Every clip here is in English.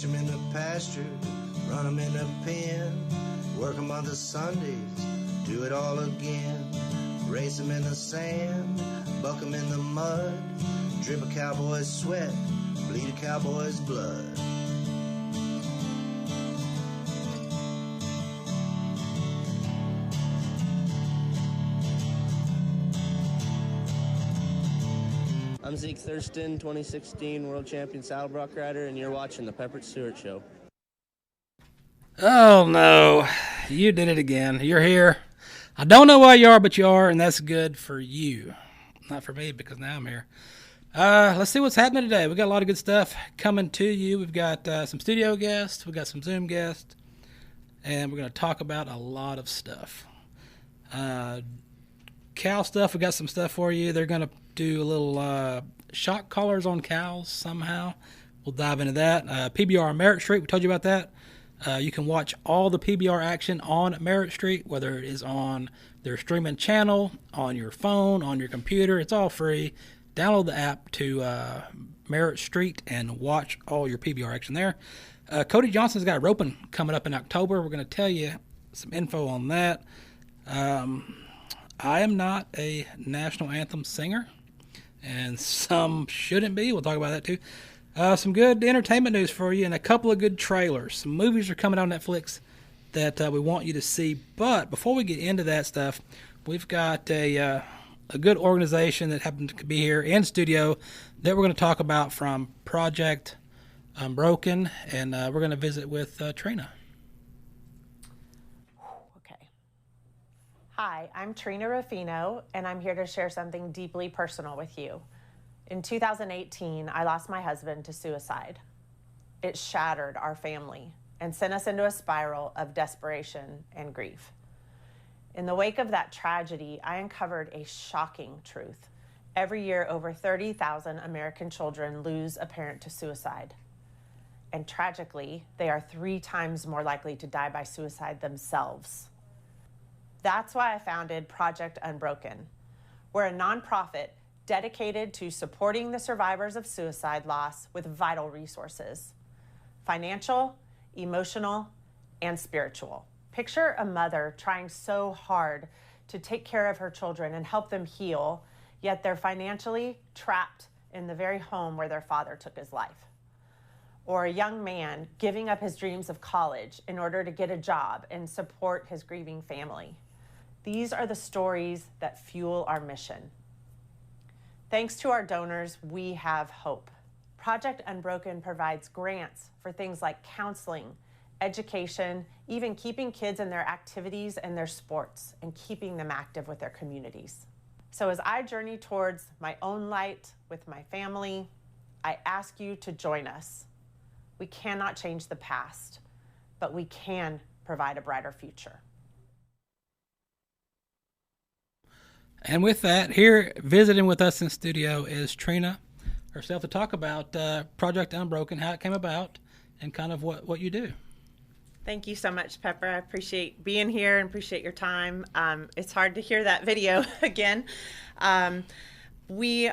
Ranch 'em in the pasture, run 'em in the pen, work 'em on the Sundays, do it all again. Race 'em in the sand, buck 'em in the mud, drip a cowboy's sweat, bleed a cowboy's blood. I'm Zeke Thurston, 2016 World Champion Saddlebrock Rider, and you're watching The Peppered Stewart Show. Oh, no. You did it again. You're here. I don't know why you are, but you are, and that's good for you. Not for me, because now I'm here. Let's see what's happening today. We got a lot of good stuff coming to you. We've got some studio guests. We've got some Zoom guests. And we're going to talk about a lot of stuff. Cow stuff, we got some stuff for you. They're going to do a little shock collars on cows somehow. We'll dive into that. PBR Merritt Street, we told you about that. You can watch all the PBR action on Merritt Street, whether it is on their streaming channel, on your phone, on your computer. It's all free. Download the app to Merritt Street and watch all your PBR action there. Cody Johnson's got a roping coming up in October. We're going to tell you some info on that. I am not a national anthem singer, and some shouldn't be. We'll talk about that too. Some good entertainment news for you and a couple of good trailers. Some movies are coming out on Netflix that we want you to see. But before we get into that stuff, we've got a good organization that happened to be here in studio that we're going to talk about from Project Unbroken, and we're going to visit with Trina. Hi, I'm Trina Roffino, and I'm here to share something deeply personal with you. In 2018, I lost my husband to suicide. It shattered our family and sent us into a spiral of desperation and grief. In the wake of that tragedy, I uncovered a shocking truth. Every year, over 30,000 American children lose a parent to suicide. And tragically, they are 3 times more likely to die by suicide themselves. That's why I founded Project Unbroken. We're a nonprofit dedicated to supporting the survivors of suicide loss with vital resources: financial, emotional, and spiritual. Picture a mother trying so hard to take care of her children and help them heal, yet they're financially trapped in the very home where their father took his life. Or a young man giving up his dreams of college in order to get a job and support his grieving family. These are the stories that fuel our mission. Thanks to our donors, we have hope. Project Unbroken provides grants for things like counseling, education, even keeping kids in their activities and their sports and keeping them active with their communities. So as I journey towards my own light with my family, I ask you to join us. We cannot change the past, but we can provide a brighter future. And with that, here visiting with us in studio is Trina herself to talk about Project Unbroken, how it came about, and kind of what you do. Thank you so much, Pepper. I appreciate being here and appreciate your time. It's hard to hear that video again. I'm really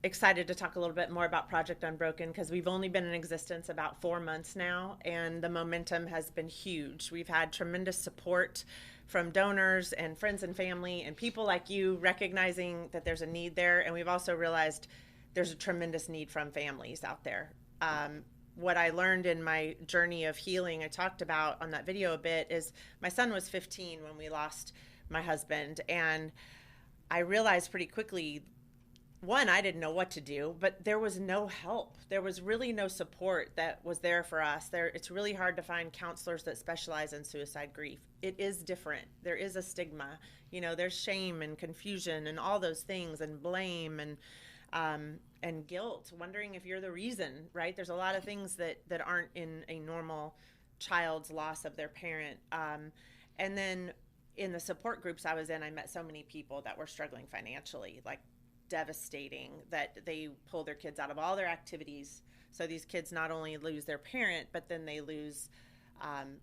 excited to talk a little bit more about Project Unbroken because we've only been in existence about 4 months now, and the momentum has been huge. We've had tremendous support from donors and friends and family and people like you recognizing that there's a need there, and we've also realized there's a tremendous need from families out there. What I learned in my journey of healing, I talked about on that video a bit, is my son was 15 when we lost my husband, and I realized pretty quickly, one, I didn't know what to do, but there was no help. There was really no support that was there for us. It's really hard to find counselors that specialize in suicide grief. It is different. There is a stigma. There's shame and confusion and all those things, and blame and guilt, wondering if you're the reason, right? There's a lot of things that aren't in a normal child's loss of their parent. And then in the support groups I was in, I met so many people that were struggling financially, like devastating, that they pull their kids out of all their activities. So these kids not only lose their parent, but then they lose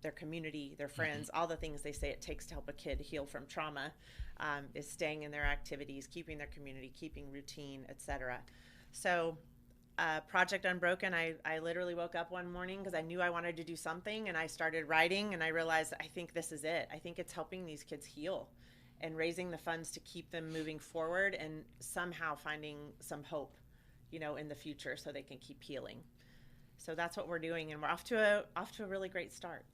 their community, their friends, all the things they say it takes to help a kid heal from trauma, is staying in their activities, keeping their community, keeping routine, etc. So Project Unbroken, I literally woke up one morning because I knew I wanted to do something, and I started writing, and I realized I think this is it. I think it's helping these kids heal and raising the funds to keep them moving forward and somehow finding some hope, in the future so they can keep healing. So that's what we're doing, and we're off to a really great start.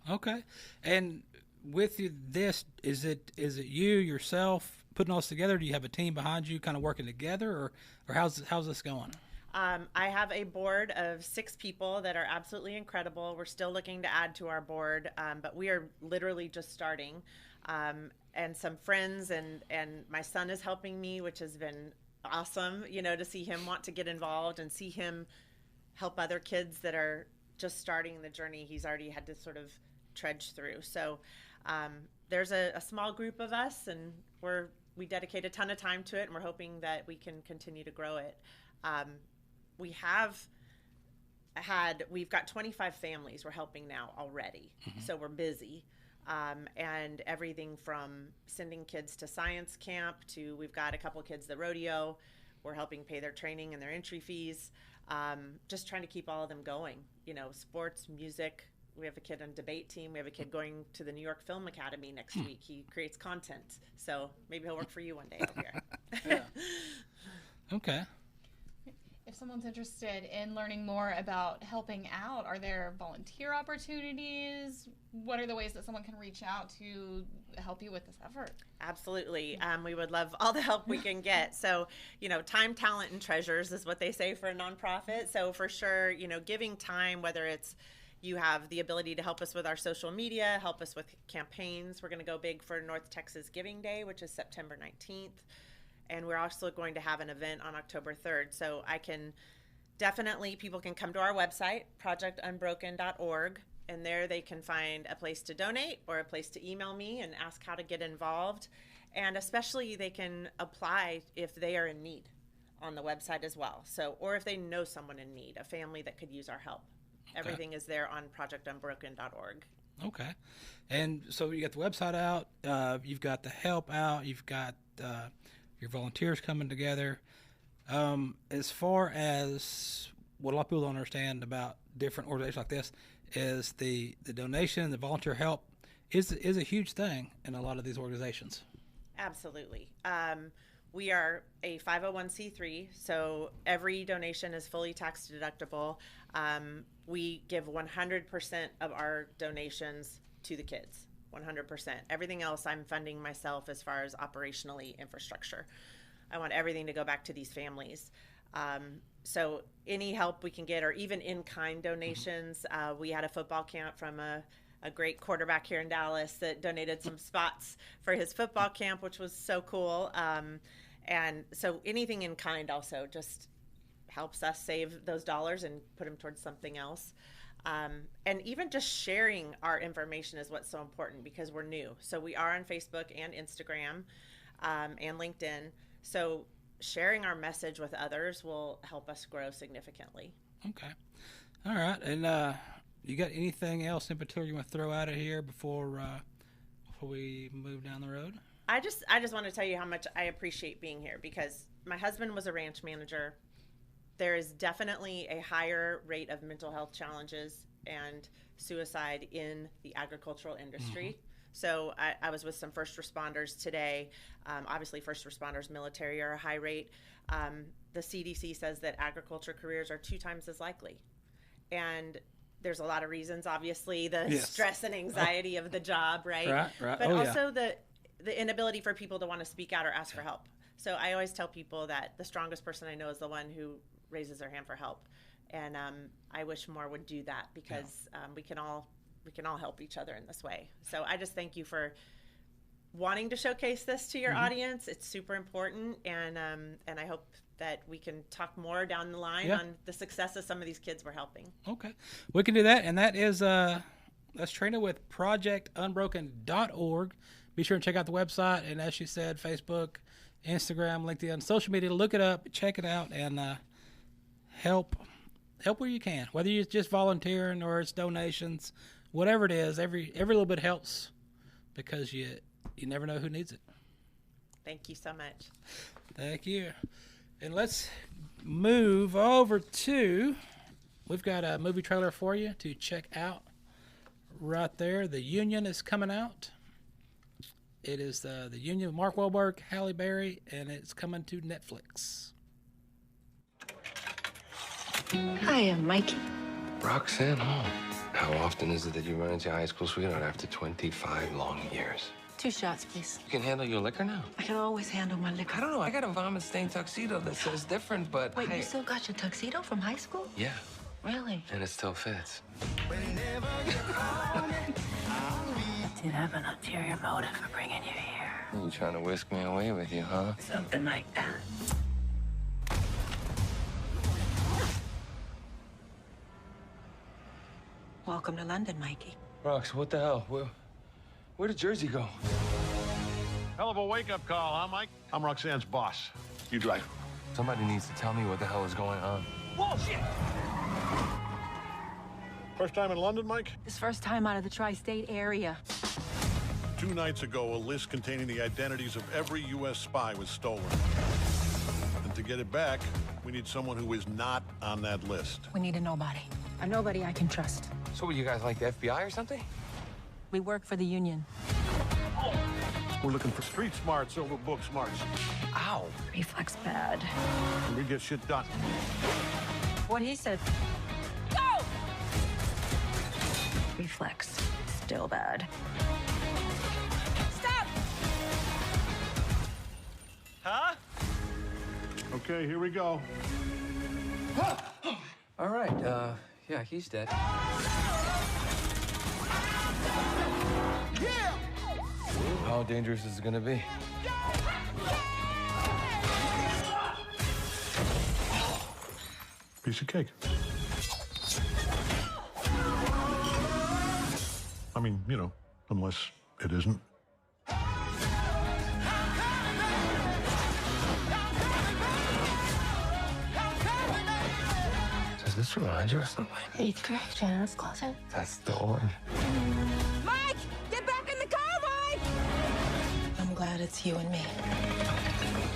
Okay. And with this, is it you yourself putting all this together? Do you have a team behind you kind of working together, or how's this going? I have a board of 6 people that are absolutely incredible. We're still looking to add to our board, but we are literally just starting. And some friends and my son is helping me, which has been awesome, to see him want to get involved and see him help other kids that are just starting the journey he's already had to sort of trudge through. So there's a small group of us, and we dedicate a ton of time to it, and we're hoping that we can continue to grow it. We've got 25 families we're helping now already. Mm-hmm. So we're busy. And everything from sending kids to science camp to we've got a couple kids at rodeo. We're helping pay their training and their entry fees. Just trying to keep all of them going. Sports, music. We have a kid on debate team. We have a kid going to the New York Film Academy next week. He creates content. So maybe he'll work for you one day over here. Yeah. Okay. If someone's interested in learning more about helping out, are there volunteer opportunities? What are the ways that someone can reach out to help you with this effort? Absolutely. We would love all the help we can get. So, time, talent, and treasures is what they say for a nonprofit. So for sure, giving time, whether it's you have the ability to help us with our social media, help us with campaigns. We're going to go big for North Texas Giving Day, which is September 19th. And we're also going to have an event on October 3rd. So people can come to our website, projectunbroken.org, and there they can find a place to donate or a place to email me and ask how to get involved. And especially they can apply if they are in need on the website as well. Or if they know someone in need, a family that could use our help. Okay. Everything is there on projectunbroken.org. Okay. And so you got the website out, you've got the help out, you've got your volunteers coming together. As far as what a lot of people don't understand about different organizations like this is the donation, the volunteer help is a huge thing in a lot of these organizations. Absolutely. We are a 501c3, so every donation is fully tax deductible. We give 100% of our donations to the kids. 100%. Everything else I'm funding myself as far as operationally infrastructure. I want everything to go back to these families. So any help we can get, or even in-kind donations. We had a football camp from a great quarterback here in Dallas that donated some spots for his football camp, which was so cool. And so anything in kind also just helps us save those dollars and put them towards something else. And even just sharing our information is what's so important because we're new. So we are on Facebook and Instagram and LinkedIn. So sharing our message with others will help us grow significantly. Okay. All right. And you got anything else in particular you want to throw out of here before we move down the road? I just want to tell you how much I appreciate being here because my husband was a ranch manager. There is definitely a higher rate of mental health challenges and suicide in the agricultural industry. Mm-hmm. So I was with some first responders today. Obviously, first responders, military are a high rate. The CDC says that agriculture careers are 2 times as likely. And there's a lot of reasons, obviously, the stress and anxiety of the job, right? Right. But also the inability for people to want to speak out or ask for help. So I always tell people that the strongest person I know is the one who raises their hand for help, and I wish more would do that because we can all help each other in this way. So I just thank you for wanting to showcase this to your audience. It's super important, and I hope that we can talk more down the line on the success of some of these kids we're helping. Okay, we can do that, and that is that's Trina with projectunbroken.org. Be sure and check out the website, and as she said, Facebook, Instagram, LinkedIn, social media. Look it up, check it out, and help where you can, whether you're just volunteering or it's donations, whatever it is. Every little bit helps because you never know who needs it. Thank you so much. Thank you. And let's move over to, we've got a movie trailer for you to check out right there. The Union is coming out. It is the Union with Mark Wahlberg, Halle Berry, and it's coming to Netflix. Hi, I'm Mikey. Roxanne Hall. How often is it that you run into your high school sweetheart after 25 long years? 2 shots, please. You can handle your liquor now? I can always handle my liquor. I don't know. I got a vomit-stained tuxedo that says different, but Wait, you still got your tuxedo from high school? Yeah, Really? and it still fits. Did have an ulterior motive for bringing you here. You trying to whisk me away with you, huh? Something like that. Welcome to London, Mikey. Rox, what the hell? Where did Jersey go? Hell of a wake-up call, huh, Mike? I'm Roxanne's boss. You drive. Somebody needs to tell me what the hell is going on. Whoa, shit! First time in London, Mike? His first time out of the tri-state area. 2 nights ago, a list containing the identities of every U.S. spy was stolen. And to get it back, we need someone who is not on that list. We need a nobody. A nobody I can trust. So, what, you guys like the FBI or something? We work for the Union. We're looking for street smarts over book smarts. Ow. Reflex bad. And we get shit done. What he said. Go! Reflex. Still bad. Stop! Huh? Okay, here we go. All right, yeah, he's dead. How dangerous is it gonna be? Piece of cake. I mean, you know, unless it isn't. Does this remind you of something? 8th grade, Janice closet. That's the one. Mike! Get back in the car, Mike! I'm glad it's you and me.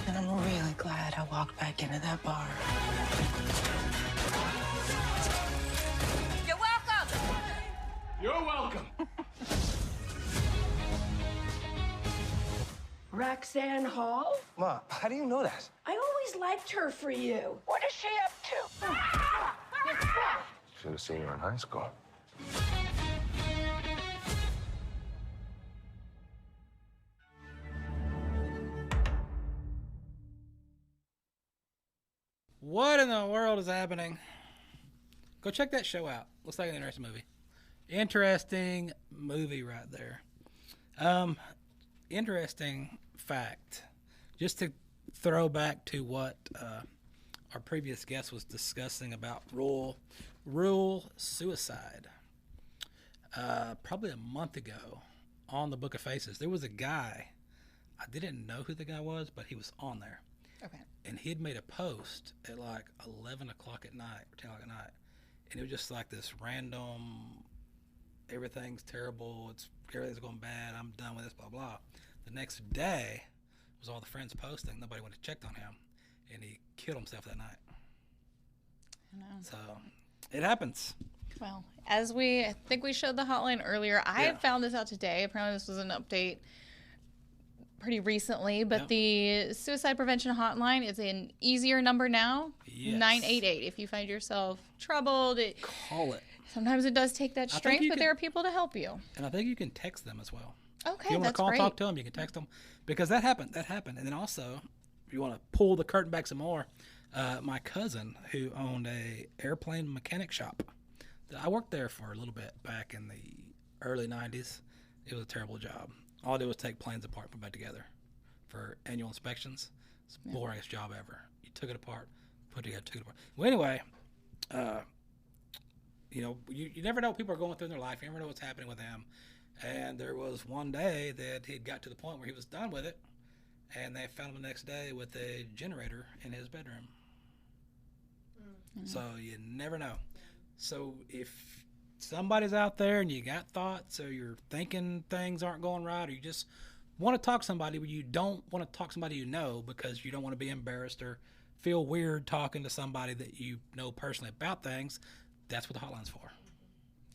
And I'm really glad I walked back into that bar. You're welcome! You're welcome. Roxanne Hall? Ma, how do you know that? I always liked her for you. What is she up to? Should have seen her in high school. What in the world is happening? Go check that show out. Looks like an interesting movie. Interesting movie right there. Interesting fact. Just to throw back to what our previous guest was discussing about rural suicide. Probably a month ago on the Book of Faces, there was a guy. I didn't know who the guy was, but he was on there. Okay. And he had made a post at like 11 o'clock at night, or 10 o'clock at night. And it was just like this random, everything's terrible, everything's going bad, I'm done with this, blah, blah. The next day was all the friends posting. Nobody went to check on him. And he killed himself that night. I know. So it happens. Well, I think we showed the hotline earlier. I had found this out today. Apparently this was an update pretty recently, but the suicide prevention hotline is an easier number now. Yes. 988. If you find yourself troubled, Call it. sometimes it does take that strength, but there are people to help you. And I think you can text them as well. Okay, if you want that's to call great. and talk to them, you can text them. Because that happened. And then also, if you want to pull the curtain back some more, my cousin who owned a airplane mechanic shop, I worked there for a little bit back in the early 90s. It was a terrible job. All I did was take planes apart and put them back together for annual inspections. It's the boringest job ever. You took it apart, put it together, took it apart. Well, anyway, you never know what people are going through in their life. You never know what's happening with them. And there was one day that he got to the point where he was done with it, and they found him the next day with a generator in his bedroom. Mm-hmm. So you never know. So if somebody's out there and you got thoughts or you're thinking things aren't going right, or you just want to talk to somebody but you don't want to talk to somebody you know because you don't want to be embarrassed or feel weird talking to somebody that you know personally about things, that's what the hotline's for.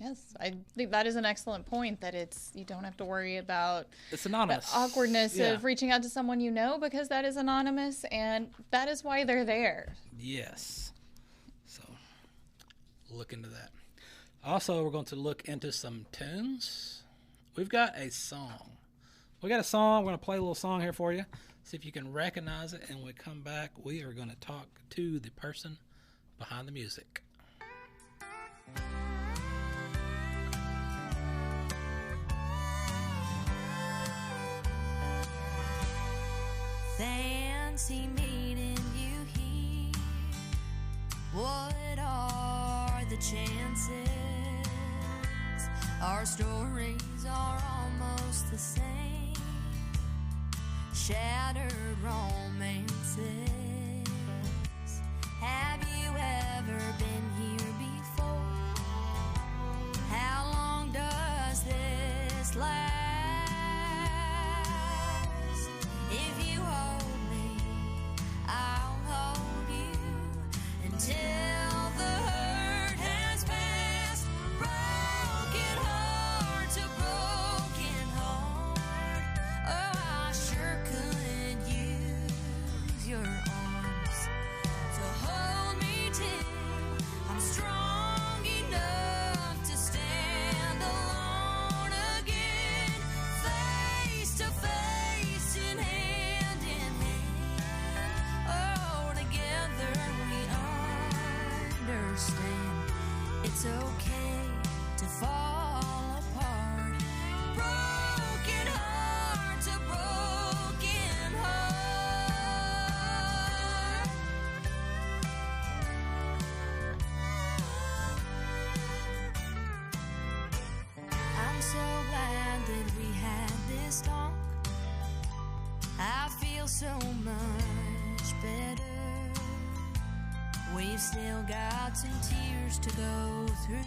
Yes, I think that is an excellent point, that you don't have to worry about it's anonymous. The awkwardness of reaching out to someone you know, because that is anonymous, and that is why they're there. Yes. So look into that. Also, we're going to look into some tunes. We've got a song. We're going to play a little song here for you. See if you can recognize it. And when we come back, we are going to talk to the person behind the music. Fancy meeting you here. What are the chances? Our stories are almost the same. Shattered romances. Have you ever been here before? How long does this last? If you hold me, I'll hold you until the hurt has passed. Broken heart to broken heart. Oh, I sure could use your arms to hold me till I'm strong enough to stand alone again, face to face and hand in hand. Oh, together we understand it's okay to fall apart. Broken heart to broken heart. I'm so glad that we had this talk. I feel so much better. We've still got some tears to go through,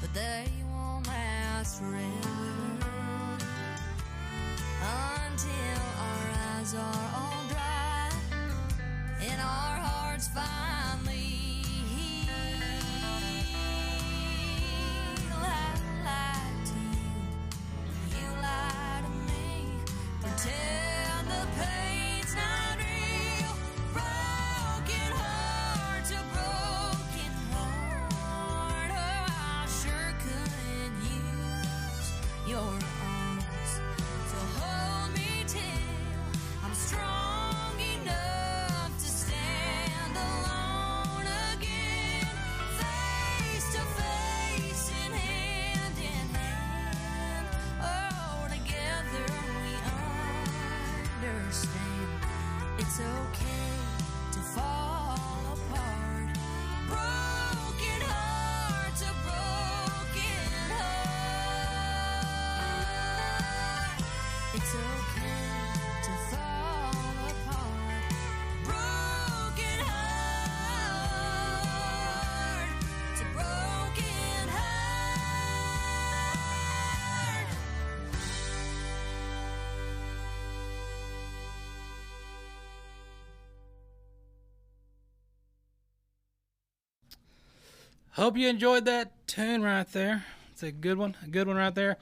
but they won't last forever. Until our eyes are all dry and our hearts finally heal. I lie to you, you lie to me. Pretend the pain's not real. Broken heart to broken heart. Oh, I sure could use your arms to hold me till I'm strong enough to stand alone again, face to face and hand in hand. Oh, together we understand it's okay to fall apart. Broken heart to broken heart. It's okay to fall apart. Broken heart to broken heart. Hope you enjoyed that tune right there. It's a good one right there.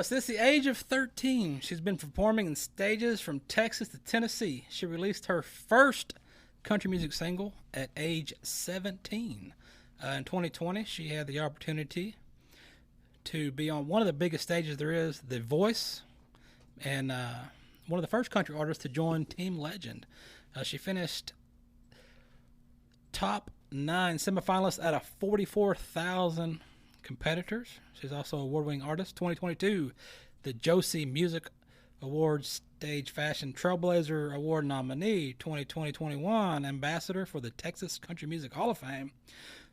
Since the age of 13, she's been performing in stages from Texas to Tennessee. She released her first country music single at age 17. In 2020, she had the opportunity to be on one of the biggest stages there is, The Voice, and one of the first country artists to join Team Legend. She finished top 9 semifinalists out of 44,000 competitors. She's also an award-winning artist. 2022, the Josie Music Awards Stage Fashion Trailblazer Award nominee. 2020-21 ambassador for the Texas Country Music Hall of Fame.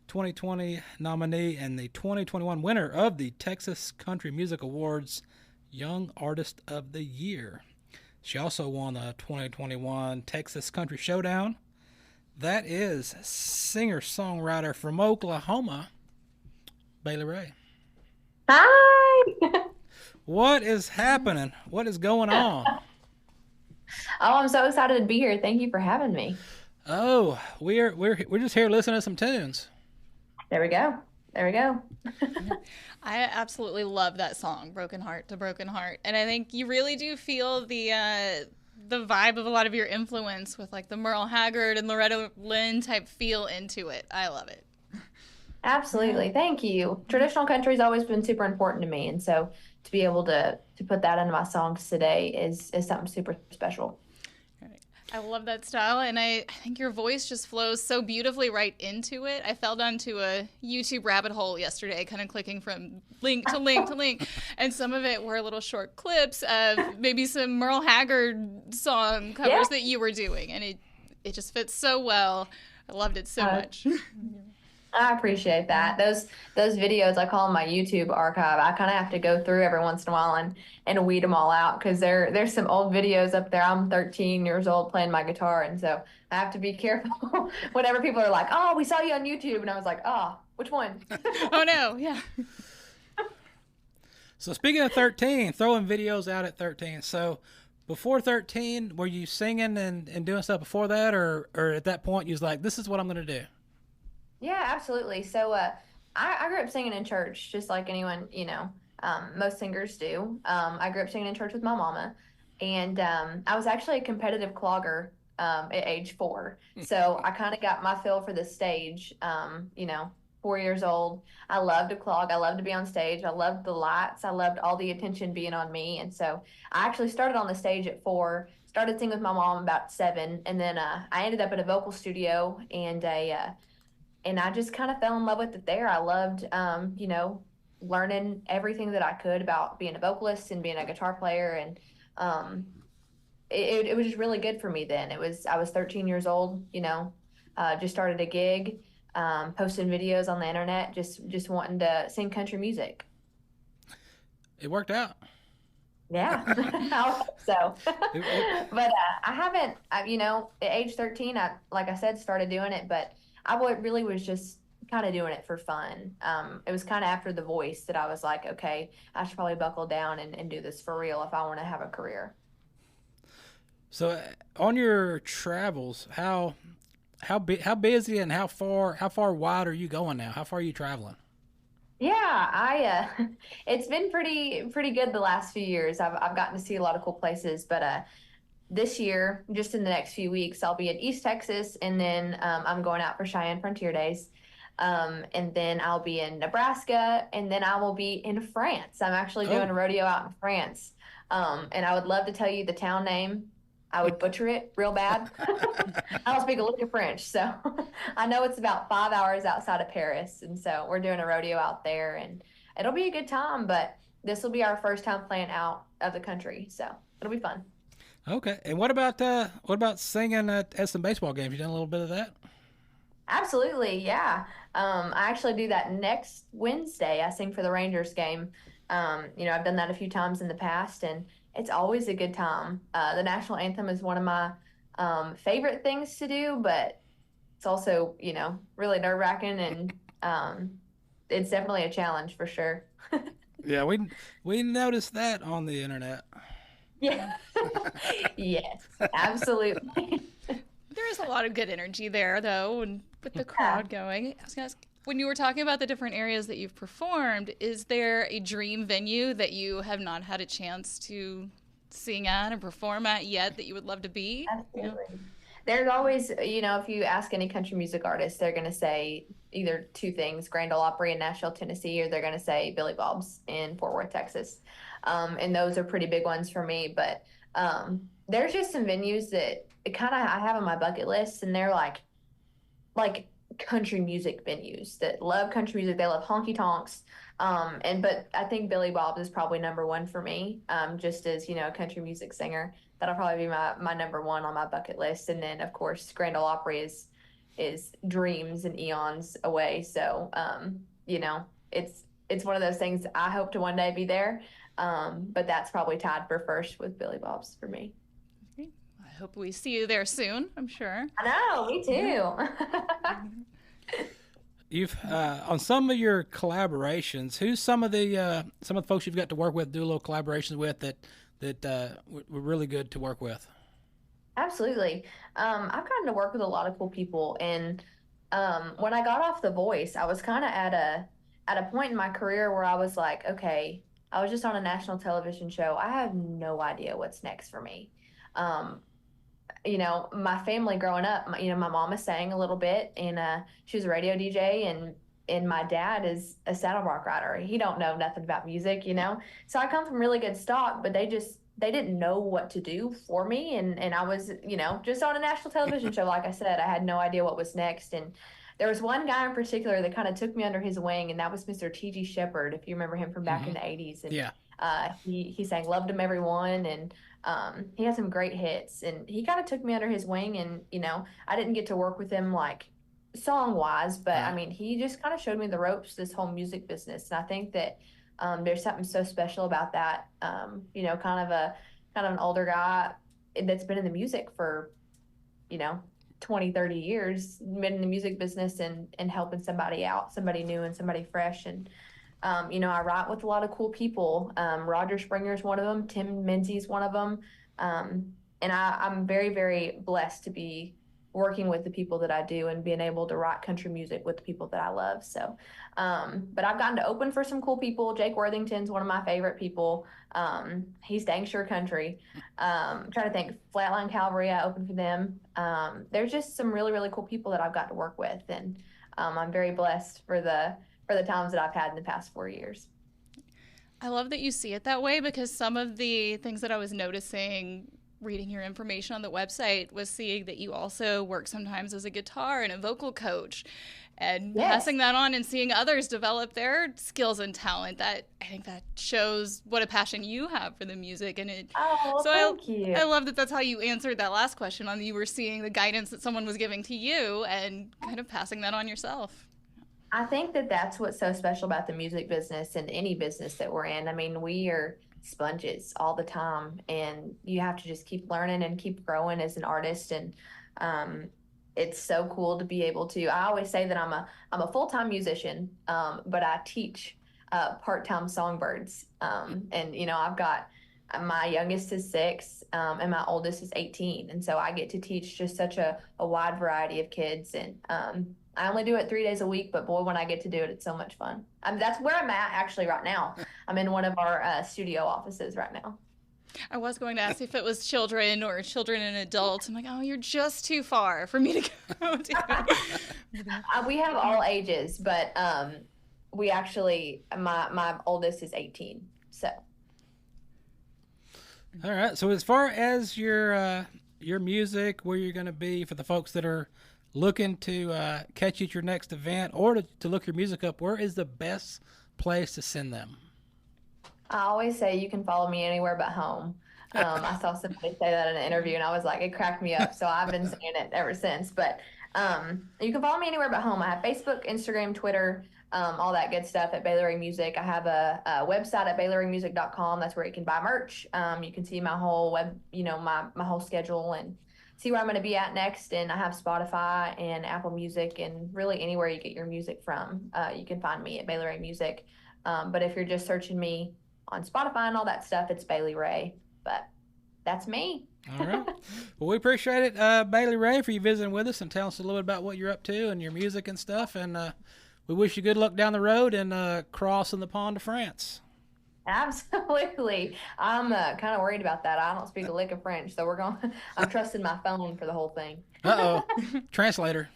2020 nominee and the 2021 winner of the Texas Country Music Awards Young Artist of the Year. She also won the 2021 Texas Country Showdown. That is singer-songwriter from Oklahoma, Bailey Ray. Hi! What is happening? What is going on? Oh, I'm so excited to be here. Thank you for having me. Oh, we're just here listening to some tunes. There we go. There we go. I absolutely love that song, Broken Heart to Broken Heart. And I think you really do feel the vibe of a lot of your influence with like the Merle Haggard and Loretta Lynn type feel into it. I love it. Absolutely. Thank you. Traditional country's always been super important to me. And so to be able to put that into my songs today is something super special. I love that style, and I think your voice just flows so beautifully right into it. I fell down to a YouTube rabbit hole yesterday, kind of clicking from link to link to link, and some of it were little short clips of maybe some Merle Haggard song covers that you were doing, and it just fits so well. I loved it so much. I appreciate that. Those videos, I call them my YouTube archive. I kind of have to go through every once in a while and weed them all out because there's some old videos up there. I'm 13 years old playing my guitar, and so I have to be careful whenever people are like, "Oh, we saw you on YouTube," and I was like, "Oh, which one?" Oh no, yeah. So speaking of 13, throwing videos out at 13. So before 13, were you singing and doing stuff before that, or at that point you was like, "This is what I'm going to do"? Yeah, absolutely. So I grew up singing in church, just like anyone, most singers do. I grew up singing in church with my mama, and I was actually a competitive clogger at age 4. So I kind of got my feel for the stage, 4 years old. I loved to clog. I loved to be on stage. I loved the lights. I loved all the attention being on me. And so I actually started on the stage at 4, started singing with my mom about 7, and then I ended up at a vocal studio and I just kind of fell in love with it there. I loved, learning everything that I could about being a vocalist and being a guitar player. And it was just really good for me then. I was 13 years old, just started a gig, posting videos on the internet, just wanting to sing country music. It worked out. Yeah, I hope so. But I haven't, at age 13, like I said, started doing it, but I really was just kind of doing it for fun. It was kind of after The Voice that I was like, okay, I should probably buckle down and do this for real if I want to have a career. So on your travels, how busy and how far wide are you going now? How far are you traveling? Yeah, it's been pretty good the last few years. I've gotten to see a lot of cool places, but this year, just in the next few weeks, I'll be in East Texas, and then I'm going out for Cheyenne Frontier Days. And then I'll be in Nebraska, and then I will be in France. I'm actually doing a rodeo out in France. And I would love to tell you the town name. I would butcher it real bad. I don't speak a lick of French, so I know it's about 5 hours outside of Paris. And so we're doing a rodeo out there, and it'll be a good time, but this will be our first time playing out of the country, so it'll be fun. Okay. And what about singing at some baseball games? You done a little bit of that? Absolutely, yeah. I actually do that next Wednesday. I sing for the Rangers game. I've done that a few times in the past, and it's always a good time. The national anthem is one of my favorite things to do, but it's also, really nerve-wracking, and it's definitely a challenge for sure. Yeah, we noticed that on the internet. Yeah. Yes, absolutely. There is a lot of good energy there, though, and with the crowd going. I was going to ask, when you were talking about the different areas that you've performed, is there a dream venue that you have not had a chance to sing at or perform at yet that you would love to be? Absolutely. There's always, if you ask any country music artist, they're going to say either two things, Grand Ole Opry in Nashville, Tennessee, or they're going to say Billy Bob's in Fort Worth, Texas. And those are pretty big ones for me. But there's just some venues that I have on my bucket list, and they're like country music venues that love country music. They love honky tonks. But I think Billy Bob's is probably number one for me, just as, a country music singer. That'll probably be my number one on my bucket list. And then, of course, Grand Ole Opry is dreams and eons away. So, it's one of those things I hope to one day be there. But that's probably tied for first with Billy Bob's for me. I hope we see you there soon, I'm sure. I know, me too. You've on some of your collaborations, who's some of the folks you've got to work with, do a little collaborations with that were really good to work with? Absolutely. I've gotten to work with a lot of cool people, and when I got off The Voice, I was kind of at a point in my career where I was like, okay, I was just on a national television show. I have no idea what's next for me. Um, my family growing up, my mama sang a little bit, and she was a radio DJ, and my dad is a saddle rock rider. He don't know nothing about music. So I come from really good stock, but they didn't know what to do for me, and I was, just on a national television show. Like I said, I had no idea what was next, and there was one guy in particular that kind of took me under his wing, and that was Mr. T.G. Shepherd, if you remember him from back in the 80s. And Yeah. he sang "Loved 'Em Everyone," and he had some great hits, and he kind of took me under his wing. And I didn't get to work with him like song wise, but I mean, he just kind of showed me the ropes, this whole music business. And I think that there's something so special about that. Kind of an older guy that's been in the music for 20, 30 years, been in the music business, and helping somebody out, somebody new and somebody fresh. And I write with a lot of cool people. Roger Springer's one of them. Tim Menzies one of them. And I'm very, very blessed to be working with the people that I do and being able to write country music with the people that I love. So, but I've gotten to open for some cool people. Jake Worthington's one of my favorite people. He's dang sure country. I'm trying to think. Flatline Cavalry, I opened for them. There's just some really, really cool people that I've got to work with, and I'm very blessed for the times that I've had in the past 4 years. I love that you see it that way, because some of the things that I was noticing reading your information on the website was seeing that you also work sometimes as a guitar and a vocal coach, and passing that on and seeing others develop their skills and talent. That I think that shows what a passion you have for the music. And thank you. I love that that's how you answered that last question, on you were seeing the guidance that someone was giving to you and kind of passing that on yourself. I think that that's what's so special about the music business and any business that we're in. I mean, we are sponges all the time, and you have to just keep learning and keep growing as an artist. And it's so cool to be able to. I always say that I'm a full-time musician, but I teach part-time songbirds. And I've got my youngest is 6, and my oldest is 18, and so I get to teach just such a wide variety of kids. And I only do it 3 days a week, but boy, when I get to do it, it's so much fun. That's where I'm at actually right now. I'm in one of our studio offices right now. I was going to ask if it was children or children and adults. I'm like, oh, you're just too far for me to go to. We have all ages, but we actually, my oldest is 18, so. All right. So as far as your music, where you're going to be for the folks that are looking to catch you at your next event, or to look your music up, where is the best place to send them? I always say you can follow me anywhere but home. I saw somebody say that in an interview, and I was like, it cracked me up. So I've been saying it ever since. But you can follow me anywhere but home. I have Facebook, Instagram, Twitter, all that good stuff at Bailey Ray Music. I have a website at baileyRayMusic.com. That's where you can buy merch. You can see my whole my whole schedule and see where I'm going to be at next. And I have Spotify and Apple Music, and really anywhere you get your music from, you can find me at Bailey Ray Music. But if you're just searching me on Spotify and all that stuff, it's Bailey Ray. But that's me. All right. Well, we appreciate it, Bailey Ray, for you visiting with us and telling us a little bit about what you're up to and your music and stuff. And we wish you good luck down the road and crossing the pond to France. Absolutely. I'm kind of worried about that. I don't speak a lick of French, so I'm trusting my phone for the whole thing. Uh-oh. Translator.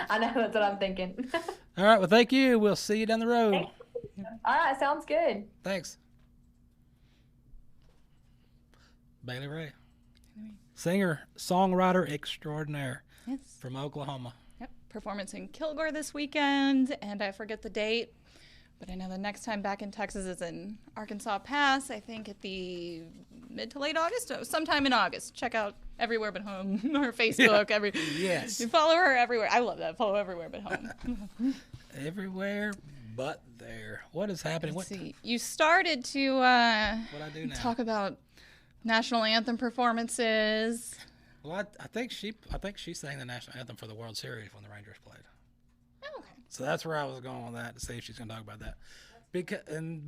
I know, that's what I'm thinking. All right. Well, thank you. We'll see you down the road. All right. Sounds good. Thanks. Bailey Ray. Singer, songwriter extraordinaire. Yes. From Oklahoma. Yep. Performance in Kilgore this weekend, and I forget the date, but I know the next time back in Texas is in Arkansas Pass, I think at the mid to late August, sometime in August. Check out Everywhere But Home, or Facebook. Yeah. Yes. You follow her everywhere. I love that. Follow Everywhere But Home. Everywhere but there. What is happening? Let's see. You started to what I do now. Talk about national anthem performances. Well, I think she sang the national anthem for the World Series when the Rangers played. Oh, okay. So that's where I was going with that, to see if she's going to talk about that.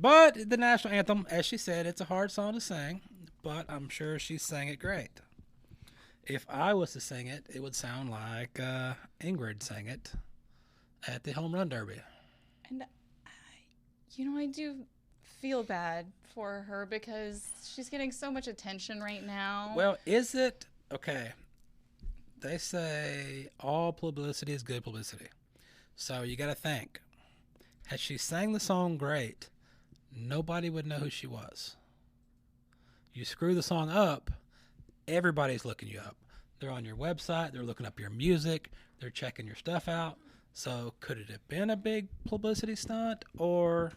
But the national anthem, as she said, it's a hard song to sing, but I'm sure she sang it great. if I was to sing it, it would sound like Ingrid sang it at the Home Run Derby. And, I do feel bad for her because she's getting so much attention right now. Well, is it? Okay. They say all publicity is good publicity. So you got to think. Had she sang the song great, nobody would know who she was. You screw the song up, everybody's looking you up. They're on your website. They're looking up your music. They're checking your stuff out. So could it have been a big publicity stunt, or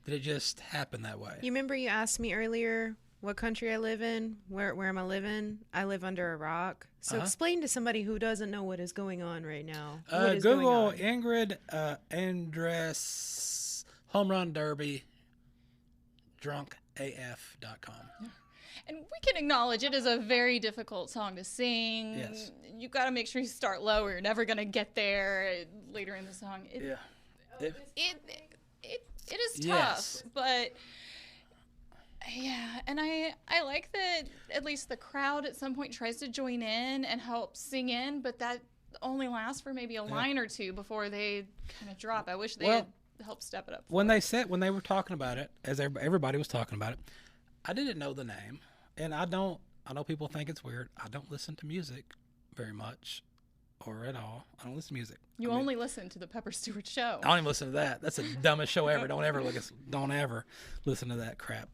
did it just happen that way? You remember you asked me earlier what country I live in? Where am I living? I live under a rock. So explain to somebody who doesn't know what is going on right now. Google Ingrid Andress Home Run Derby drunkaf.com. And we can acknowledge it is a very difficult song to sing. Yes. You've got to make sure you start low or you're never going to get there later in the song. It is tough, Yes. but yeah, and I like that at least the crowd at some point tries to join in and help sing in, but that only lasts for maybe a line or two before they kind of drop. I wish they had helped step it up. When they were talking about it, as everybody was talking about it, I didn't know the name, and I know people think it's weird. I don't listen to music very much or at all. I don't listen to music. You only listen to the Pepper Stewart Show. I don't even listen to that. That's the dumbest show ever. Don't ever listen to that crap.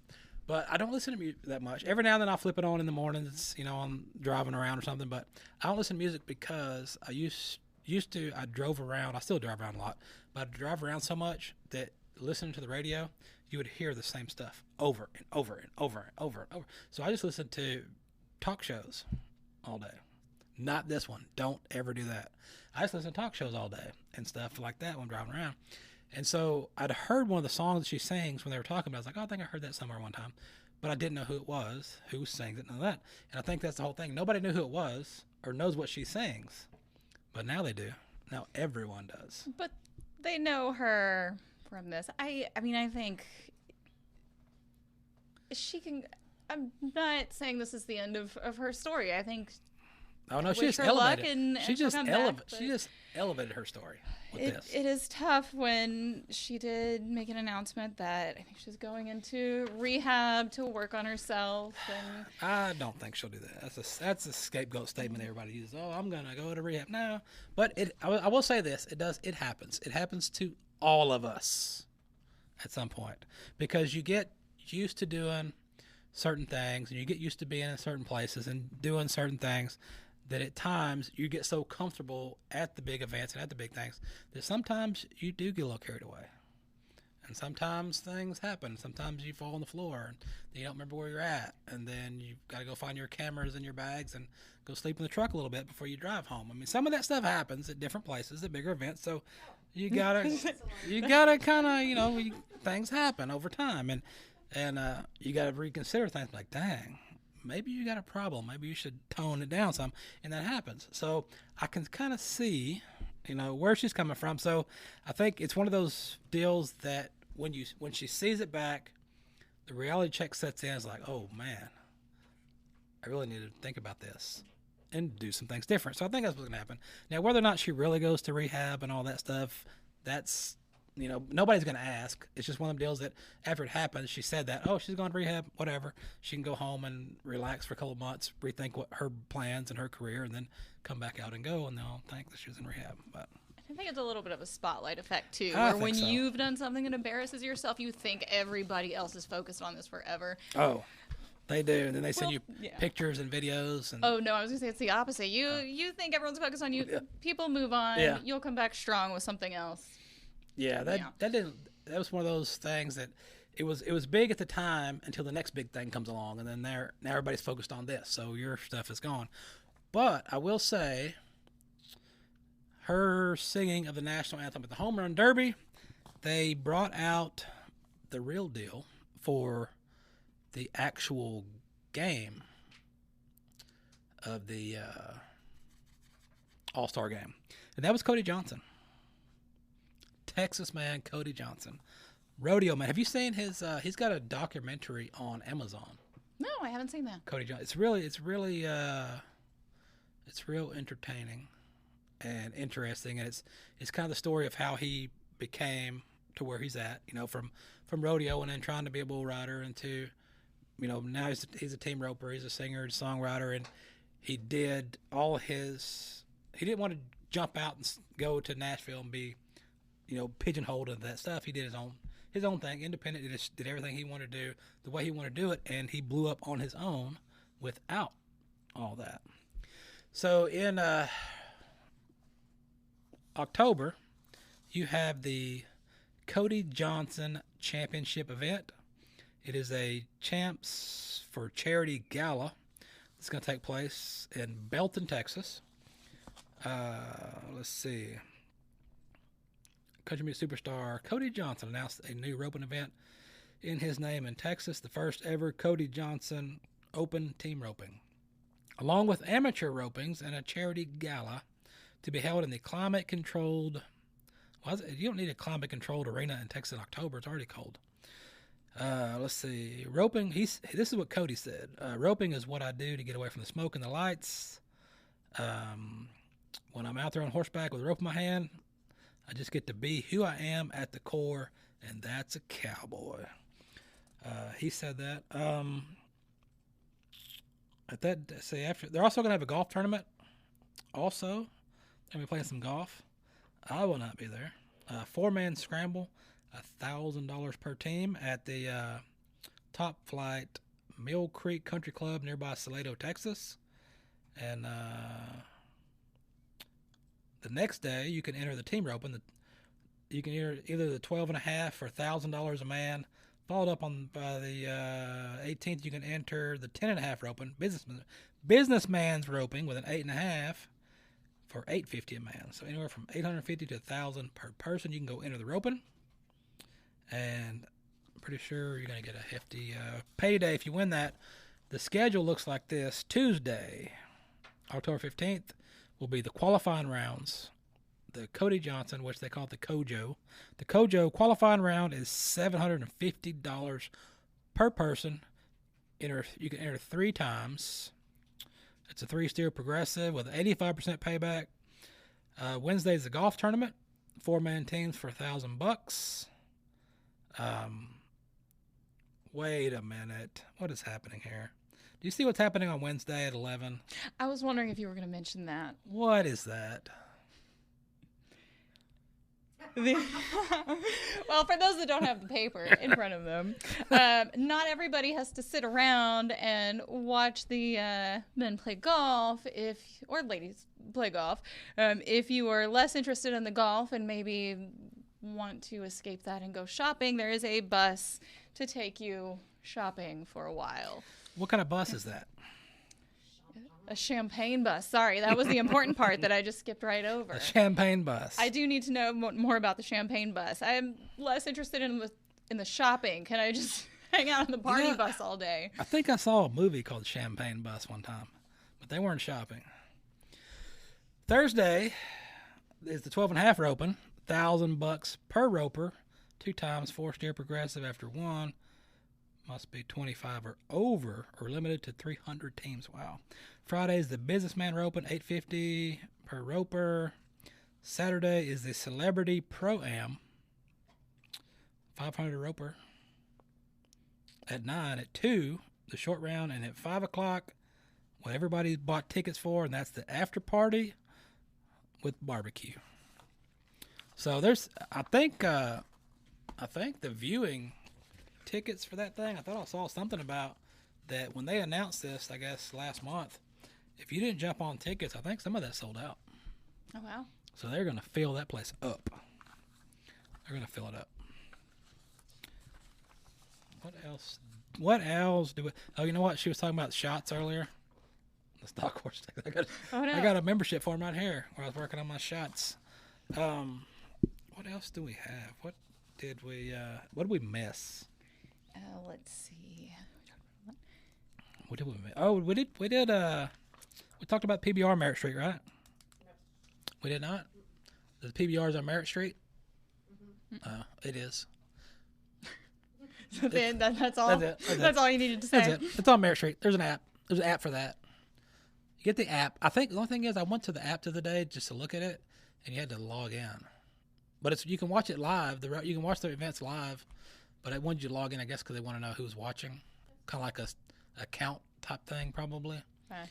But I don't listen to music that much. Every now and then I'll flip it on in the mornings, I'm driving around or something. But I don't listen to music because I used to. I drove around. I still drive around a lot, but I drive around so much that listening to the radio, you would hear the same stuff over and over and over and over and over. So I just listen to talk shows all day. Not this one. Don't ever do that. I just listen to talk shows all day and stuff like that when I'm driving around. And so I'd heard one of the songs that she sings when they were talking about it. I was like, I think I heard that somewhere one time. But I didn't know who it was, who sings it, none of that. And I think that's the whole thing. Nobody knew who it was or knows what she sings. But now they do. Now everyone does. But they know her from this. I mean, I think she can... I'm not saying this is the end of her story. I think... Oh no, she just elevated. She just elevated her story with this. It is tough when she did make an announcement that I think she's going into rehab to work on herself. And I don't think she'll do that. That's a scapegoat statement everybody uses. Oh, I'm gonna go to rehab. No, but I will say this: it happens. It happens to all of us at some point because you get used to doing certain things and you get used to being in certain places and doing certain things. That at times you get so comfortable at the big events and at the big things that sometimes you do get a little carried away. And sometimes things happen. Sometimes you fall on the floor and you don't remember where you're at. And then you've got to go find your cameras and your bags and go sleep in the truck a little bit before you drive home. I mean, some of that stuff happens at different places, at bigger events. So you gotta kind of, things happen over time. And you got to reconsider things like, dang. Maybe you got a problem. Maybe you should tone it down some. And that happens. So I can kind of see, where she's coming from. So I think it's one of those deals that when she sees it back, the reality check sets in. It's like, oh, man, I really need to think about this and do some things different. So I think that's what's going to happen. Now, whether or not she really goes to rehab and all that stuff, that's... nobody's going to ask. It's just one of them deals that after it happens, she said that, oh, she's going to rehab, whatever. She can go home and relax for a couple of months, rethink what her plans and her career, and then come back out and go, and they'll think that she was in rehab. But I think it's a little bit of a spotlight effect, too, where when you've done something that embarrasses yourself, you think everybody else is focused on this forever. Oh, they do. And then they send you pictures and videos. And oh, no, I was going to say it's the opposite. You think everyone's focused on you. Yeah. People move on. Yeah. You'll come back strong with something else. Yeah, that was one of those things that it was big at the time until the next big thing comes along, and then now everybody's focused on this, so your stuff is gone. But I will say, her singing of the national anthem at the Home Run Derby, they brought out the real deal for the actual game of the All-Star game, and that was Cody Johnson. Texas man Cody Johnson, rodeo man. Have you seen his? He's got a documentary on Amazon. No, I haven't seen that. Cody Johnson. It's really It's real entertaining and interesting, and it's kind of the story of how he became to where he's at. You know, from rodeo and then trying to be a bull rider into, you know, now he's a team roper. He's a singer, songwriter, and he did all his. He didn't want to jump out and go to Nashville and be, you know, pigeonholed into that stuff. He did his own thing, independent. He just did everything he wanted to do the way he wanted to do it, and he blew up on his own without all that. So in October, you have the Cody Johnson Championship event. It is a Champs for Charity Gala. It's going to take place in Belton, Texas. Let's see. Country music superstar Cody Johnson announced a new roping event in his name in Texas, the first ever Cody Johnson Open Team Roping, along with amateur ropings and a charity gala to be held in the climate-controlled. Well, you don't need a climate-controlled arena in Texas in October. It's already cold. Let's see. Roping. This is what Cody said. Roping is what I do to get away from the smoke and the lights. When I'm out there on horseback with a rope in my hand, I just get to be who I am at the core, and that's a cowboy. He said that. After they're also going to have a golf tournament. Also, they'll be playing some golf. I will not be there. 4-man scramble, $1,000 per team at the Top Flight Mill Creek Country Club nearby Salado, Texas. And the next day, you can enter the team roping. You can enter either the 12.5 for $1,000 a man. Followed up on by the 18th, you can enter the 10.5 roping, businessman's roping with an 8.5 for $850 a man. So anywhere from $850 to $1,000 per person, you can go enter the roping. And I'm pretty sure you're going to get a hefty payday if you win that. The schedule looks like this. Tuesday, October 15th, will be the qualifying rounds. The Cody Johnson, which they call the Kojo. The Kojo qualifying round is $750 per person. You can enter 3 times. It's a 3-steer progressive with 85% payback. Wednesday is the golf tournament. 4-man teams for $1,000. Wait a minute. What is happening here? Do you see what's happening on Wednesday at 11? I was wondering if you were going to mention that. What is that? Well, for those that don't have the paper in front of them, not everybody has to sit around and watch the men play golf, or ladies play golf. If you are less interested in the golf and maybe want to escape that and go shopping, there is a bus to take you shopping for a while. What kind of bus is that? A champagne bus. Sorry, that was the important part that I just skipped right over. A champagne bus. I do need to know more about the champagne bus. I am less interested in the shopping. Can I just hang out on the party bus all day? I think I saw a movie called Champagne Bus one time, but they weren't shopping. Thursday is the 12.5 roping, $1,000 per roper, 2 times 4-steer progressive after 1. Must be 25 or over, or limited to 300 teams. Wow. Friday is the businessman roping, $850 per roper. Saturday is the celebrity pro-am, $500 roper. At 9, at 2, the short round, and at 5 o'clock, what everybody bought tickets for, and that's the after party with barbecue. So there's, I think the viewing tickets for that thing, I thought I saw something about that when they announced this, I guess last month, if you didn't jump on tickets, I think some of that sold out. Oh, wow. So they're going to fill that place up. They're going to fill it up. What else do we... Oh, you know what? She was talking about shots earlier. The stock horse ticket. I got a membership form right here where I was working on my shots. What else do we have? What did we miss? Let's see. What did we miss? Oh, we talked about PBR Merritt Street, right? No. We did not? The PBR is on Merritt Street? Mm-hmm. It is. So then that's all. That's all you needed to say. That's it. It's on Merritt Street. There's an app. There's an app for that. You get the app. I think the only thing is I went to the app the other day just to look at it, and you had to log in. But you can watch it live. You can watch the events live, but I wanted you to log in, I guess, because they want to know who's watching. Kind of like a account type thing, probably.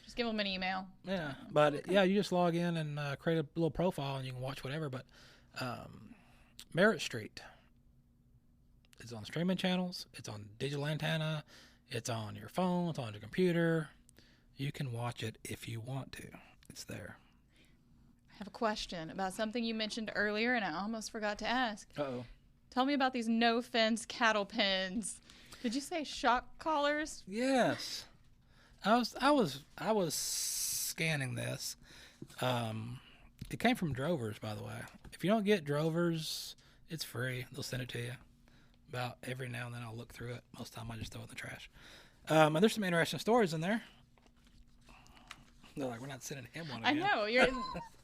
Just give them an email. Yeah, but yeah, you just log in and create a little profile, and you can watch whatever. But Merritt Street is on streaming channels. It's on digital antenna. It's on your phone. It's on your computer. You can watch it if you want to. It's there. I have a question about something you mentioned earlier, and I almost forgot to ask. Uh-oh. Tell me about these no-fence cattle pens. Did you say shock collars? Yes. I was scanning this. It came from Drovers, by the way. If you don't get Drovers, it's free. They'll send it to you. About every now and then I'll look through it. Most of the time I just throw it in the trash. And there's some interesting stories in there. They're like, we're not sending him one again. I know.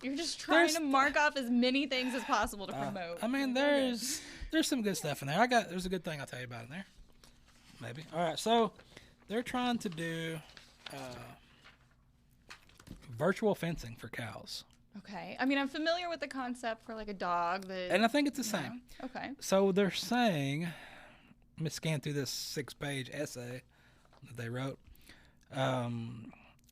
You're just trying to mark off as many things as possible to promote. I mean, there's some good stuff in there. There's a good thing I'll tell you about in there. Maybe. All right, so they're trying to do virtual fencing for cows. Okay. I mean, I'm familiar with the concept for like a dog. And I think it's the same. Okay. So they're saying, let me scan through this 6-page essay that they wrote.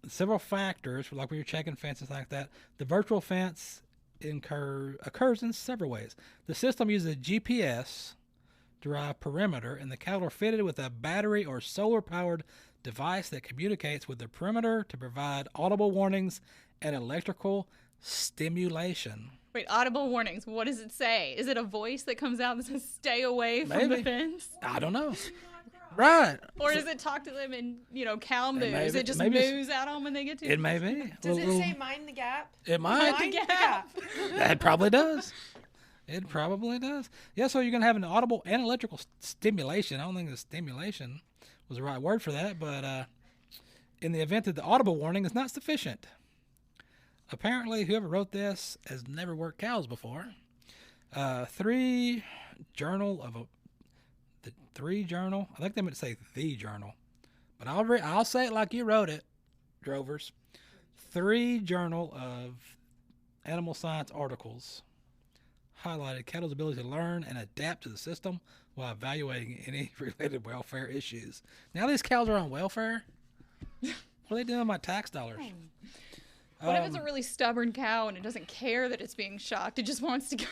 Several factors, like when you're checking fences like that. The virtual fence occurs in several ways. The system uses a GPS-derived perimeter, and the cattle are fitted with a battery or solar-powered device that communicates with the perimeter to provide audible warnings and electrical stimulation. Wait, audible warnings. What does it say? Is it a voice that comes out and says, stay away from the fence? I don't know. Right. Or does it talk to them in, cow moos? It just moos at them when they get to it? It may be. Does it say mind the gap? It might. Mind the gap. That probably does. It probably does. Yeah, so you're going to have an audible and electrical stimulation. I don't think the stimulation was the right word for that, but in the event that the audible warning is not sufficient. Apparently, whoever wrote this has never worked cows before. The Journal. I think they meant to say the Journal, but I'll say it like you wrote it, Drovers. 3 Journal of Animal Science articles highlighted cattle's ability to learn and adapt to the system while evaluating any related welfare issues. Now these cows are on welfare? What are they doing with my tax dollars? What if it's a really stubborn cow and it doesn't care that it's being shocked? It just wants to go.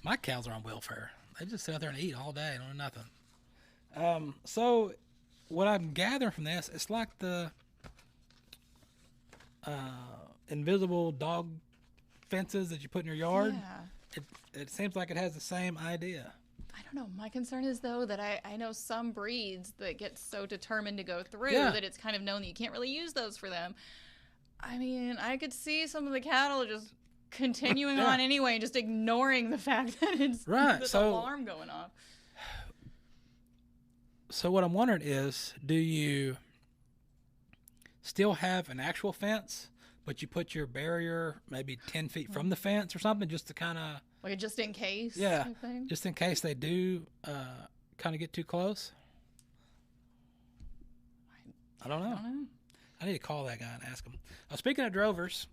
My cows are on welfare. They just sit out there and eat all day and do nothing. So what I'm gathering from this, it's like the invisible dog fences that you put in your yard. Yeah. It seems like it has the same idea. I don't know. My concern is, though, that I know some breeds that get so determined to go through that it's kind of known that you can't really use those for them. I mean, I could see some of the cattle just continuing on anyway, just ignoring the fact that it's this alarm going off. So what I'm wondering is, do you still have an actual fence, but you put your barrier maybe 10 feet from the fence or something, just to kind of... Like a just in case? Yeah, just in case they do kind of get too close? I don't know. I need to call that guy and ask him. Speaking of Drovers,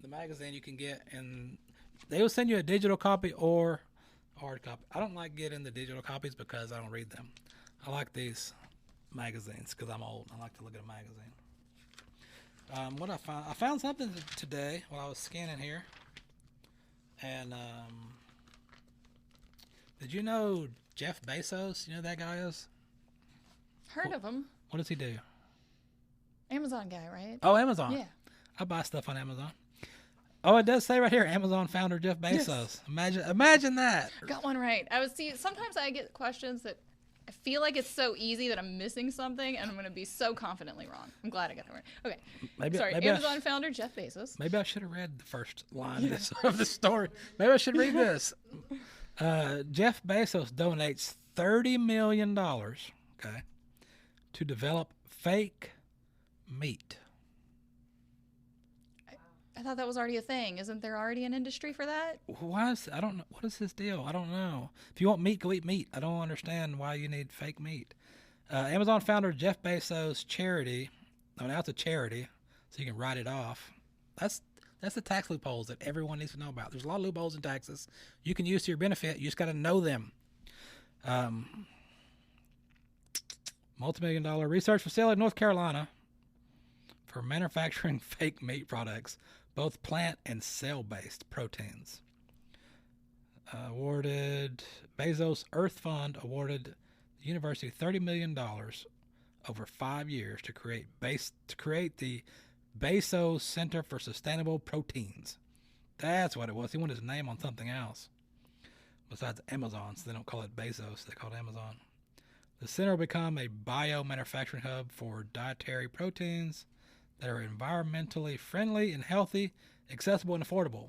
the magazine you can get, and they will send you a digital copy or a hard copy. I don't like getting the digital copies because I don't read them. I like these magazines because I'm old. I like to look at a magazine. What I found something today while I was scanning here. And did you know Jeff Bezos? You know who that guy is? Heard of him. What does he do? Amazon guy, right? Oh, Amazon. Yeah. I buy stuff on Amazon. Oh, it does say right here, Amazon founder Jeff Bezos. Yes. Imagine that. Got one right. Sometimes I get questions that I feel like it's so easy that I'm missing something, and I'm going to be so confidently wrong. I'm glad I got it right. Okay. Maybe Amazon founder Jeff Bezos. Maybe I should have read the first line of the story. Maybe I should read this. Jeff Bezos donates $30 million, to develop fake meat. I thought that was already a thing. Isn't there already an industry for that? I don't know. What is his deal? I don't know. If you want meat, go eat meat. I don't understand why you need fake meat. Amazon founder Jeff Bezos' charity, now it's a charity, so you can write it off. That's the tax loopholes that everyone needs to know about. There's a lot of loopholes in taxes you can use to your benefit. You just got to know them. Multi-million-dollar research facility in North Carolina for manufacturing fake meat products, both plant and cell-based proteins. Bezos Earth Fund awarded the university $30 million over 5 years to create the Bezos Center for Sustainable Proteins. That's what it was. He wanted his name on something else besides Amazon, so they don't call it Bezos. They call it Amazon. The center will become a bio-manufacturing hub for dietary proteins that are environmentally friendly and healthy, accessible, and affordable.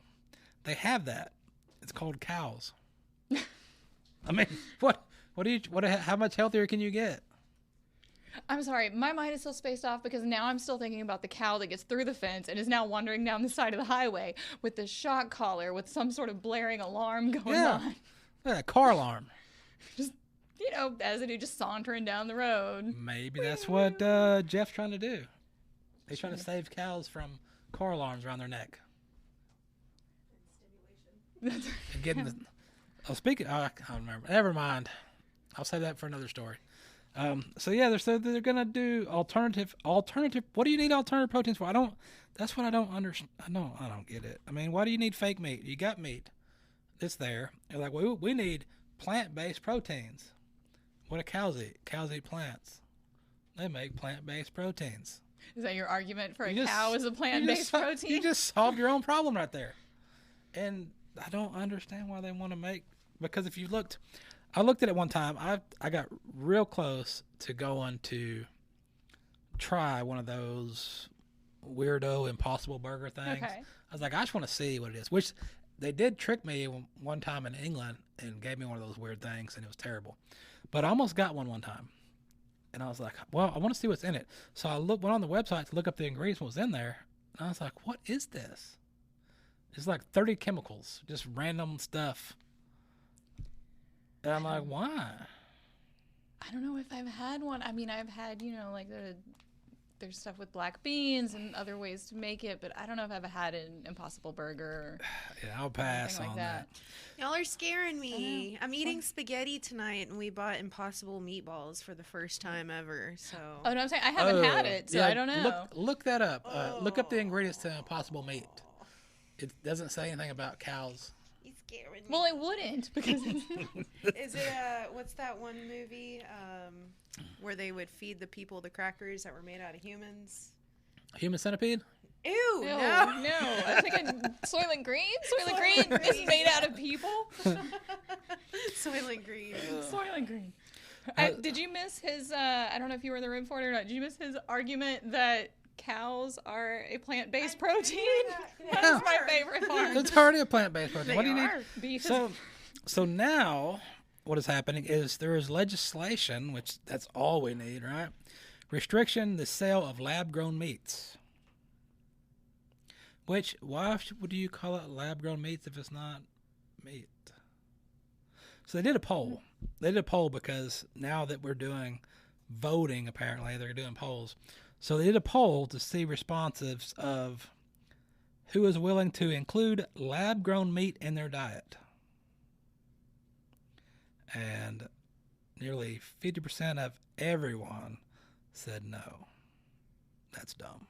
They have that. It's called cows. I mean, how much healthier can you get? I'm sorry, my mind is still spaced off because now I'm still thinking about the cow that gets through the fence and is now wandering down the side of the highway with the shock collar with some sort of blaring alarm going on. Yeah, car alarm. Just, as it just sauntering down the road. Maybe that's what Jeff's trying to do. He's trying to save cows from car alarms around their neck. And getting the... Oh, speaking... I don't remember. Never mind. I'll save that for another story. So yeah, they're gonna do alternative. What do you need alternative proteins for? That's what I don't understand. I don't get it. I mean, why do you need fake meat? You got meat. It's there. They're like, we need plant-based proteins. What do cows eat? Cows eat plants. They make plant-based proteins. Is that your argument for a cow as a plant-based protein? You just solved your own problem right there. And I don't understand why they want to make, because if you looked, I looked at it one time. I got real close to going to try one of those weirdo Impossible Burger things. Okay. I was like, I just want to see what it is, which they did trick me one time in England and gave me one of those weird things, and it was terrible. But I almost got one time. And I was like, well, I want to see what's in it. So I went on the website to look up the ingredients, what was in there. And I was like, what is this? It's like 30 chemicals, just random stuff. And I'm like, why? I don't know if I've had one. I mean, I've had, like there's stuff with black beans and other ways to make it, but I don't know if I've had an Impossible Burger. Yeah, I'll pass on that. Y'all are scaring me. I'm eating spaghetti tonight, and we bought Impossible meatballs for the first time ever. So. Oh no, I'm saying I haven't had it, so I don't know. Look that up. Look up the ingredients to Impossible meat. It doesn't say anything about cows. He's scaring me. Well, it wouldn't because. Is it what's that one movie where they would feed the people the crackers that were made out of humans? Human Centipede? Ew, no. I was thinking Soylent Green. Soylent Green is made out of people. Soylent Green. Soylent Green. Did you miss his? I don't know if you were in the room for it or not. Did you miss his argument that cows are a plant-based protein? That's my favorite part. It's already a plant-based protein. What do you need? Beef. So now, what is happening is there is legislation, which that's all we need, right? Restriction the sale of lab-grown meats. Which, why would you call it lab-grown meats if it's not meat? So they did a poll. They did a poll because now that we're doing voting, apparently, they're doing polls. So they did a poll to see responses of who is willing to include lab-grown meat in their diet. And nearly 50% of everyone said no. That's dumb.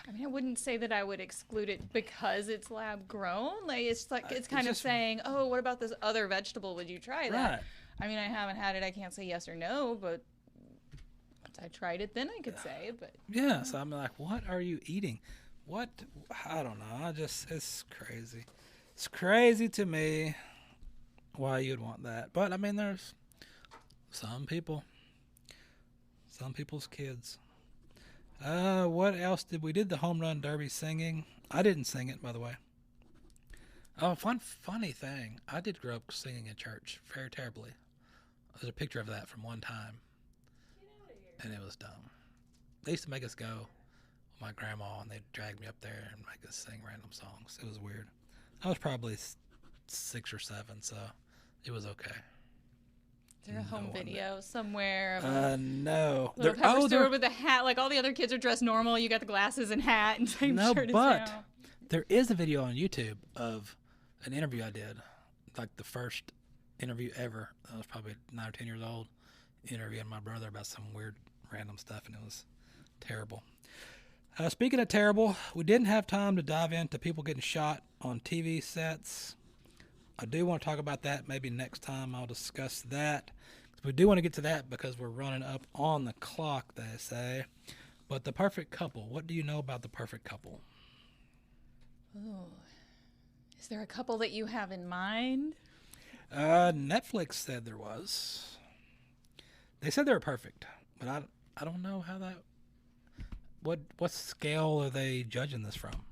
I mean, I wouldn't say that I would exclude it because it's lab grown. Like it's kind of saying, oh, what about this other vegetable? Would you try that? Right. I mean, I haven't had it. I can't say yes or no, but once I tried it, then I could say. But yeah, so I'm like, what are you eating? What? I don't know. It's crazy. It's crazy to me why you'd want that. But I mean, there's some people's kids. What else did we did the home run derby singing? I didn't sing it, by the way. Oh, funny thing. I did grow up singing in church very terribly. There's a picture of that from one time. And it was dumb. They used to make us go with my grandma, and they'd drag me up there and make us sing random songs. It was weird. I was probably 6 or 7, so it was okay. Is there a home video somewhere? No. Little Pepper Stewart with a hat. Like all the other kids are dressed normal. You got the glasses and hat and same shirt as but now. there is a video on YouTube of an interview I did, like the first interview ever. I was probably 9 or 10 years old, interviewing my brother about some weird random stuff, and it was terrible. Speaking of terrible, we didn't have time to dive into people getting shot on TV sets. I do want to talk about that. Maybe next time I'll discuss that. We do want to get to that because we're running up on the clock, they say. But The Perfect Couple, what do you know about The Perfect Couple? Oh, is there a couple that you have in mind? Netflix said there was. They said they were perfect, but I don't know how that. What scale are they judging this from?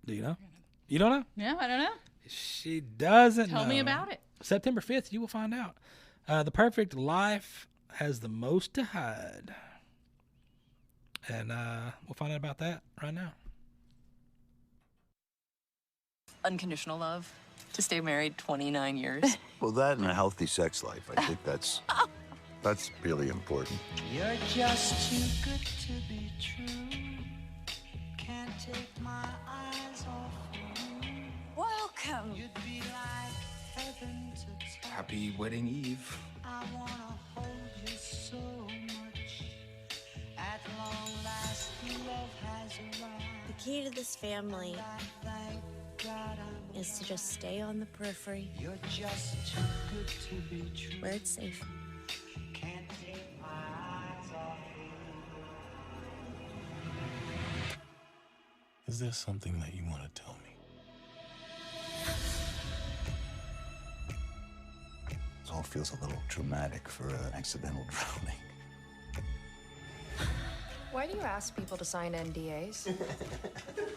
Do you know? You don't know? No, I don't know. She doesn't know. Tell me about it. September 5th, you will find out. The Perfect Life has the most to hide. And we'll find out about that right now. Unconditional love. To stay married 29 years. Well, that and a healthy sex life, I think that's really important. You're just too good to be true. Can't take my eyes off you. Welcome. You'd be like heaven to touch. Happy wedding eve. I wanna hold you so much. At long last, love has arrived. The key to this family is to just stay on the periphery. You're just too good to be true. Where it's safe. Can't take my eyes off you. Is there something that you want to tell me? It all feels a little traumatic for an accidental drowning. Why do you ask people to sign NDAs?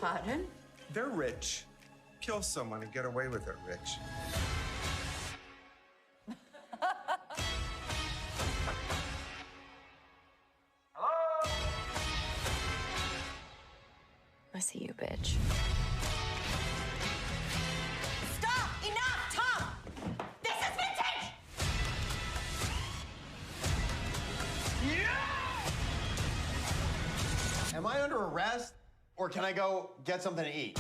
Pardon? They're rich. Kill someone and get away with it, Rich. I see you, bitch. Stop! Enough, Tom! This is vintage! Am I under arrest, or can I go get something to eat?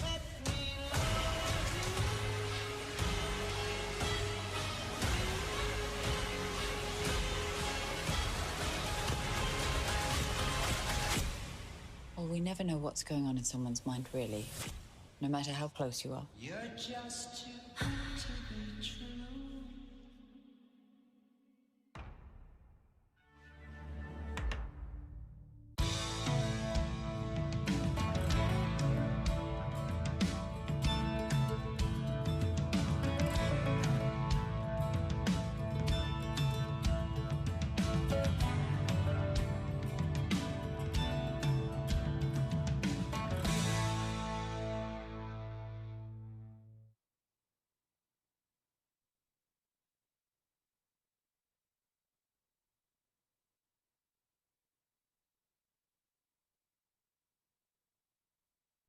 Well, we never know what's going on in someone's mind, really, no matter how close you are. You're just too good to be true.